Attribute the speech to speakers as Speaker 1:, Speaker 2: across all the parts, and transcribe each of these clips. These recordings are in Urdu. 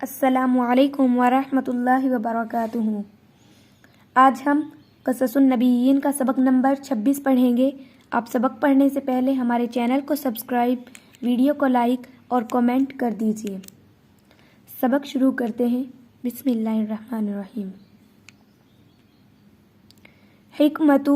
Speaker 1: السلام علیکم ورحمۃ اللہ وبرکاتہ۔ آج ہم قصص النبیین کا سبق نمبر 26 پڑھیں گے۔ آپ سبق پڑھنے سے پہلے ہمارے چینل کو سبسکرائب، ویڈیو کو لائک اور کمنٹ کر دیجیے۔ سبق شروع کرتے ہیں۔ بسم اللہ الرحمن الرحیم۔ حکمت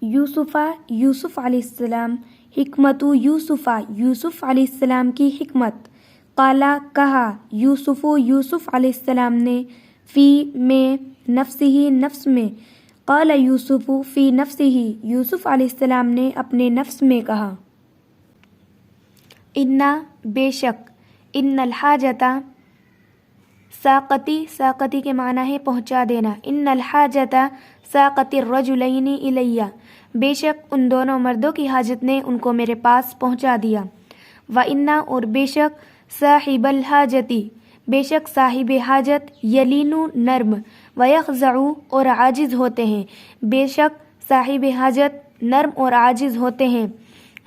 Speaker 1: یوسف علیہ السلام، حکمت یوسف علیہ السلام کی حکمت۔ قالا کہا، یوسف علیہ السلام نے، فی میں، نفس میں، قال یوسف فی نفسہ، یوسف علیہ السلام نے اپنے نفس میں کہا۔ بے شک، الحاجت ساقتی کے معنی ہے پہنچا دینا۔ ان الحاجت ساقت الرجلین الیہ، بے شک ان دونوں مردوں کی حاجت نے ان کو میرے پاس پہنچا دیا۔ وَإِنَّ، اور بے شک، صاحب الحاجتی، بے شک صاحب حاجت، یلینو نرم، ویخضع اور عاجز ہوتے ہیں، بے شک صاحب حاجت نرم اور عاجز ہوتے ہیں۔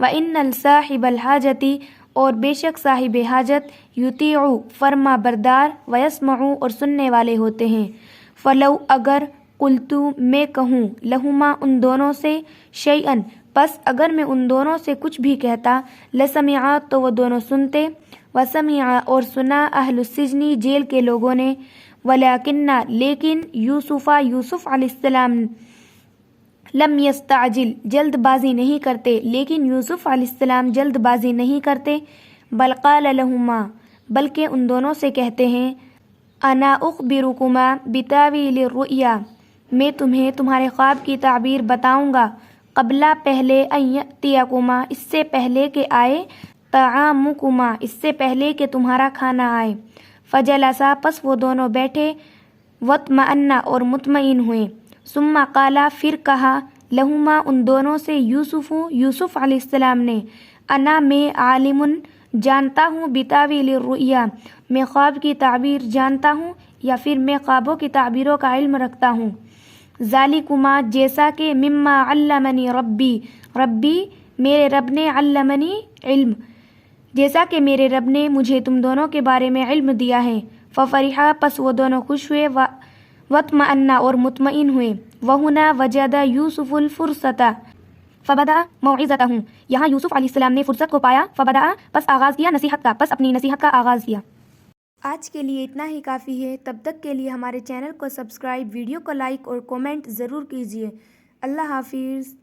Speaker 1: وَإِنَّ صاحب الحاجتی، اور بے شک صاحب حاجت، یطیع فرما بردار، ویسمع اور سننے والے ہوتے ہیں۔ فلو اگر، قلتو میں کہوں، لہما ان دونوں سے، شیئن پس اگر میں ان دونوں سے کچھ بھی کہتا، لسمعا تو وہ دونوں سنتے، وسمع اور سنا، اہل السجن جیل کے لوگوں نے، ولیکن لیکن، یوسف علیہ السلام، لم یستعجل جلد بازی نہیں کرتے، لیکن یوسف علیہ السلام جلد بازی نہیں کرتے، بل قال لہما بلکہ ان دونوں سے کہتے ہیں، انا اخبرکما بتاویل الرؤیا، میں تمہیں تمہارے خواب کی تعبیر بتاؤں گا، قبل پہلے، ان یأتیکما اس سے پہلے کہ آئے، طعامکما اس سے پہلے کہ تمہارا کھانا آئے۔ فجلسا پس وہ دونوں بیٹھے، واطمأنا اور مطمئن ہوئے، ثم قالا پھر کہا، لہما ان دونوں سے، یوسف علیہ السلام نے، انا میں، عالم جانتا ہوں، بتاویل الرؤیا میں خواب کی تعبیر جانتا ہوں، یا پھر میں خوابوں کی تعبیروں کا علم رکھتا ہوں، ذالکما جیسا کہ، مما علمنی ربی میرے رب نے، علمنی علم جیسا کہ میرے رب نے مجھے تم دونوں کے بارے میں علم دیا ہے۔ ففرحا پس وہ دونوں خوش ہوئے، واطمأنا اور مطمئن ہوئے، وہنا وجد یوسف الفرصۃ فبدأ موعظتہم، یہاں یوسف علیہ السلام نے فرصت کو پایا، فبدأ پس آغاز کیا، نصیحت کا، پس اپنی نصیحت کا آغاز کیا۔ آج کے لیے اتنا ہی کافی ہے۔ تب تک کے لیے ہمارے چینل کو سبسکرائب، ویڈیو کو لائک اور کومنٹ ضرور کیجیے۔ اللہ حافظ۔